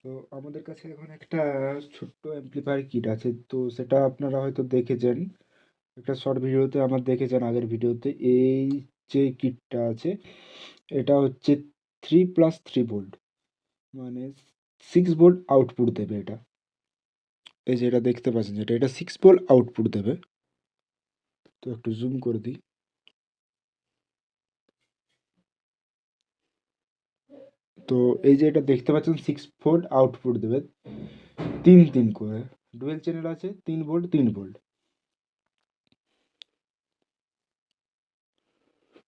তো আমাদের কাছে এখন একটা ছোট্ট অ্যাম্প্লিফায়ার কিট আছে, তো সেটা আপনারা হয়তো দেখেছেন একটা শর্ট ভিডিওতে, আমার দেখেছেন আগের ভিডিওতে। এই যে কিটটা আছে এটা হচ্ছে 3+3 ভোল্ট, মানে 6 ভোল্ট আউটপুট দেবে এটা। এই যে এটা দেখতে পাচ্ছেন, যেটা এটা 6 ভোল্ট আউটপুট দেবে। তো একটু জুম করে দিই। তো এই যে এটা দেখতে পাচ্ছেন 6 ভোল্ট আউটপুট দেবে, তিন তিন করে ডুয়েল চ্যানেল আছে, 3 ভোল্ট 3 ভোল্ট।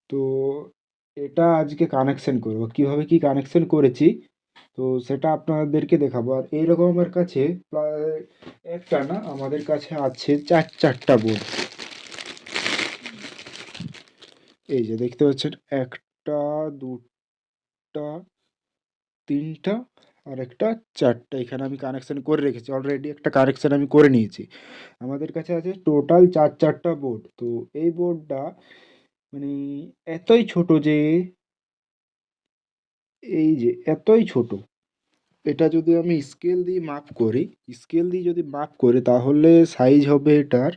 তো এটা আজকে কানেকশন করব, কিভাবে কি কানেকশন করেছি তো সেটা আপনাদেরকে দেখাবো। আর এইরকম আমার কাছে প্রায় একটা না, আমাদের কাছে আছে চারটা বোর্ড। এই যে দেখতে পাচ্ছেন, একটা, দুটা, তিনটা আর একটা, চারটা। এখানে আমি কানেকশন করে রেখেছি অলরেডি, একটা কানেকশন আমি করে নিয়েছি। আমাদের কাছে আছে টোটাল চারটা বোর্ড। তো এই বোর্ডটা মানে এতই ছোট যে, এই যে এতই ছোট, এটা যদি আমি স্কেল দিয়ে মাপ করি, স্কেল দিয়ে যদি মাপ করি তাহলে সাইজ হবে এটার,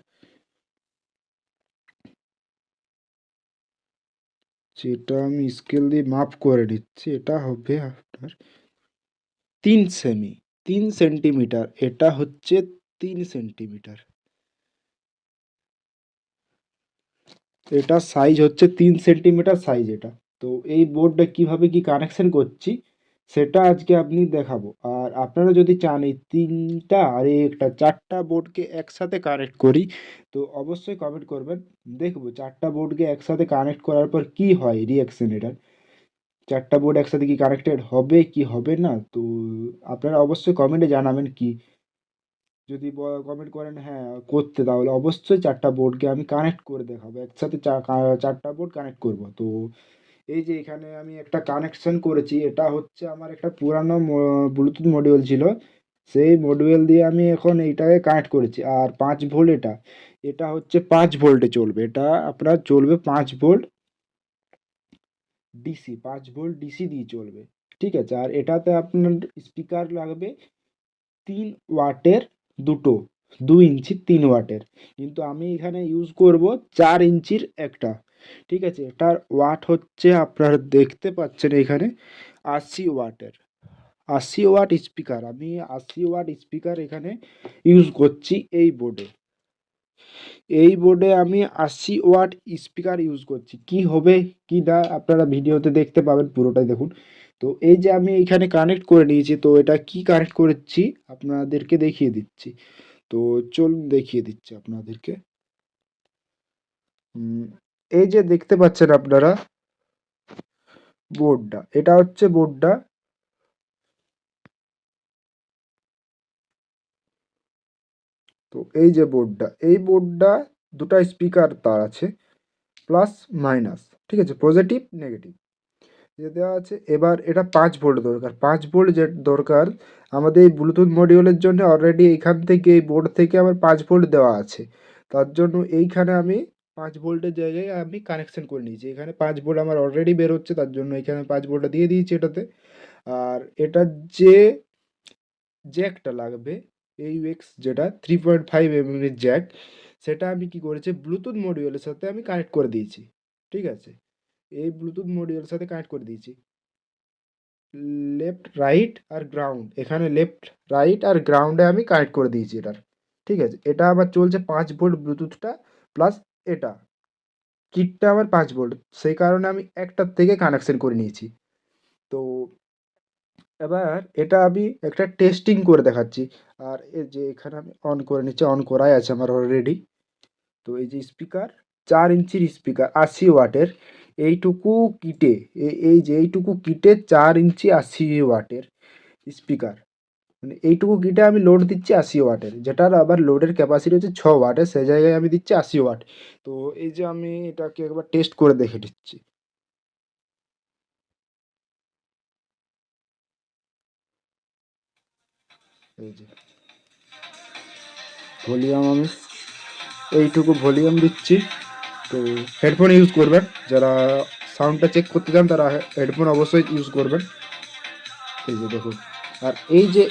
যেটা আমি স্কেল দিয়ে মাপ করে নিচ্ছি, এটা হবে আপনার 3 সেমি, 3 সেন্টিমিটার। এটা হচ্ছে 3 সেন্টিমিটার। এটা সাইজ হচ্ছে 3 সেন্টিমিটার সাইজ এটা। তো এই বোর্ডটা কিভাবে কি কানেকশন করছি সেটা আজকে আপনি দেখাবো। আর আপনারা যদি চান এই তিনটা আর এই একটা চারটা বোর্ডকে একসাথে কানেক্ট করি, তো অবশ্যই কমেন্ট করবেন। দেখবো চারটা বোর্ডকে একসাথে কানেক্ট করার পর কি হয় রিয়াকশন এটার, চারটা বোর্ড একসাথে কি কানেক্টেড হবে কি হবে না। তো আপনারা অবশ্যই কমেন্টে জানাবেন কি, যদি কমেন্ট করেন হ্যাঁ করতে, তাহলে অবশ্যই চারটা বোর্ডকে আমি কানেক্ট করে দেখাবো, একসাথে চারটা বোর্ড কানেক্ট করব। তো এই যে এখানে আমি একটা কানেকশন করেছি, এটা হচ্ছে আমার একটা পুরানো ব্লুটুথ মডিউল ছিল, সেই মডিউল দিয়ে আমি এখন এইটাকে কানেক্ট করেছি। আর 5 ভোল্ট এটা, এটা হচ্ছে 5 ভোল্টে চলবে, এটা আপনার চলবে 5 ভোল্ট ডিসি, 5 ভোল্ট ডিসি দিয়ে চলবে। ঠিক আছে। আর এটাতে আপনার স্পিকার লাগবে 3 ওয়াটের, দুটো, 2 ইঞ্চি 3 ওয়াটের। কিন্তু আমি এখানে ইউজ করব 4 ইঞ্চির একটা। ঠিক আছে। এটার ওয়াট হচ্ছে আপনারা দেখতে পাচ্ছেন এখানে 80 ওয়াটের, 80 ওয়াট স্পিকার। আমি 80 ওয়াট স্পিকার এখানে ইউজ করছি এই বোর্ডে। এই বোর্ডে আমি 80 ওয়াট স্পিকার ইউজ করছি। কি হবে কি না আপনারা ভিডিওতে দেখতে পাবেন, পুরোটাই দেখুন। তো এই যে আমি এখানে কানেক্ট করে নিয়েছি, তো এটা কি কানেক্ট করেছি আপনাদেরকে দেখিয়ে দিচ্ছি। তো চলুন দেখিয়ে দিচ্ছি আপনাদেরকে। উম, এই যে দেখতে পাচ্ছেন আপনারা বোর্ডটা, এটা হচ্ছে বোর্ডটা। তো এই যে বোর্ডটা, এই বোর্ডটা দুটো স্পিকার তার আছে, প্লাস মাইনাস। ঠিক আছে, পজিটিভ নেগেটিভ যে দেওয়া আছে। এবার এটা 5 ভোল্ট দরকার, 5 ভোল্ট যে দরকার আমাদের এই ব্লুটুথ মডিউলের জন্য। অলরেডি এইখান থেকে এই বোর্ড থেকে আমার 5 ভোল্ট দেওয়া আছে, তার জন্য এইখানে আমি 5 ভোল্টের জায়গায় আমি কানেকশন করে নিয়েছি। এখানে 5 ভোল্ট আমার অলরেডি বের হচ্ছে, তার জন্য এখানে 5 ভোল্টটা দিয়ে দিয়েছি এটাতে। আর এটার যে জ্যাকটা লাগবে, এই ইউএক্স যেটা 3.5 mm এর জ্যাক, সেটা আমি কি করেছি ব্লুটুথ মডিউলের সাথে আমি কানেক্ট করে দিয়েছি। ঠিক আছে, এই ব্লুটুথ মডিউলের সাথে কানেক্ট করে দিয়েছি। লেফট রাইট আর গ্রাউন্ড, এখানে লেফট রাইট আর গ্রাউন্ডে আমি কানেক্ট করে দিয়েছি এটার। ঠিক আছে, এটা আবার চলছে 5 ভোল্ট ব্লুটুথটা, প্লাস এটা কিটটা আমার 5 ভোল্ট, সেই কারণে আমি একটার থেকে কানেকশন করে নিয়েছি। তো এবার এটা আমি একটা টেস্টিং করে দেখাচ্ছি। আর এই যে এখানে আমি অন করে নিচ্ছি, অন করাই আছে আমার অলরেডি। তো এই যে স্পিকার, 4 ইঞ্চির স্পিকার 80 ওয়াটের, এইটুকু কিটে, এই যে এইটুকু কিটে 4 ইঞ্চি 80 ওয়াটের স্পিকার, মানে এইটুকু কিটে আমি লোড দিচ্ছি 80 ওয়াটের, যেটার আবার লোডের ক্যাপাসিটি হচ্ছে 6 ওয়াটের, সেই জায়গায় আমি দিচ্ছি 80 ওয়াট। তো এই যে আমি এটাকে একবার টেস্ট করে দেখে দিচ্ছি। এই যে ভলিউম আমি এইটুকু ভলিউম দিচ্ছি। তো হেডফোন ইউজ করবেন, যারা সাউন্ডটা চেক করতে চান তারা হেডফোন অবশ্যই ইউজ করবেন। এই যে দেখুন, আর এই যে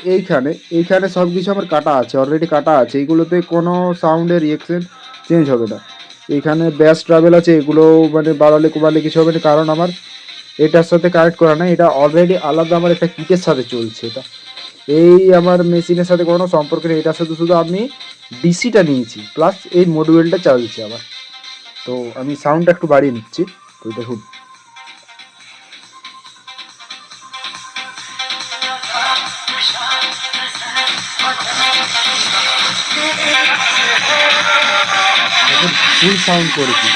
এইখানে সব কিছু আমার কাটা আছে, অলরেডি কাটা আছে, এইগুলোতে কোনো সাউন্ডের রিয়েকশন চেঞ্জ হবে না। এইখানে ব্যাস ট্রাভেল আছে, এগুলো মানে বাড়ালে কমালে কিছু হবে না, কারণ আমার এটার সাথে কানেক্ট করা নাই, এটা অলরেডি আলাদা আমার একটা কিটের সাথে চলছে। এটা এই আমার মেশিনের সাথে কোনো সম্পর্ক নেই, এটার সাথে শুধু আমি ডিসিটা নিয়েছি প্লাস এই মডুয়েলটা চালছে আবার। তো আমি সাউন্ডটা একটু বাড়িয়ে নিচ্ছি। তো দেখুন দেখুন ফুল সাউন্ড করেছি।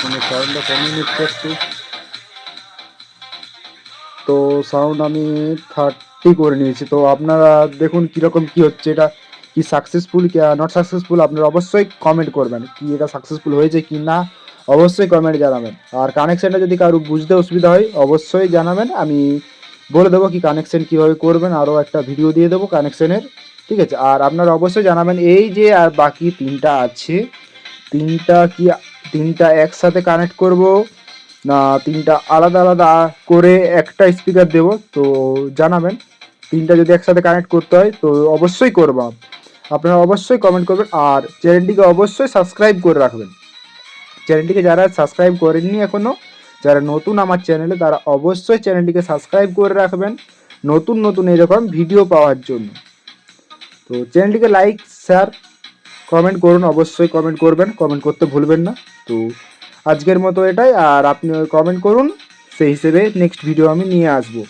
মানে সাউন্ডটা কমিয়ে নিচ্ছে একটু। তো সাউন্ড আমি 30 করে নিয়েছি। তো আপনারা দেখুন কীরকম কী হচ্ছে, এটা কি সাকসেসফুল কি নট সাকসেসফুল, আপনারা অবশ্যই কমেন্ট করবেন কি এটা সাকসেসফুল হয়েছে কি না, অবশ্যই কমেন্টে জানাবেন। আর কানেকশানটা যদি কারো বুঝতে অসুবিধা হয় অবশ্যই জানাবেন, আমি বলে দেবো কি কানেকশান কীভাবে করবেন, আরও একটা ভিডিও দিয়ে দেবো কানেকশানের, ঠিক আছে। আর আপনারা অবশ্যই জানাবেন এই যে আর বাকি তিনটা আছে, তিনটা একসাথে কানেক্ট করব না তিনটা আলাদা আলাদা করে একটা স্পিকার দেব, তো জানাবেন। তিনটা যদি একসাথে কানেক্ট করতে হয় তো অবশ্যই করবো, আপনারা অবশ্যই কমেন্ট করবেন। আর চ্যানেলটিকে অবশ্যই সাবস্ক্রাইব করে রাখবেন। চ্যানেলটিকে যারা সাবস্ক্রাইব করেননি এখনও, যারা নতুন আমার চ্যানেলে, তারা অবশ্যই চ্যানেলটিকে সাবস্ক্রাইব করে রাখবেন নতুন নতুন এরকম ভিডিও পাওয়ার জন্য। তো চ্যানেলটিকে লাইক শেয়ার কমেন্ট করুন, অবশ্যই কমেন্ট করবেন, কমেন্ট করতে ভুলবেন না। তো আজকের মতো এটাই, আর আপনি কমেন্ট করুন, সেই হিসেবে নেক্সট ভিডিও আমি নিয়ে আসবো।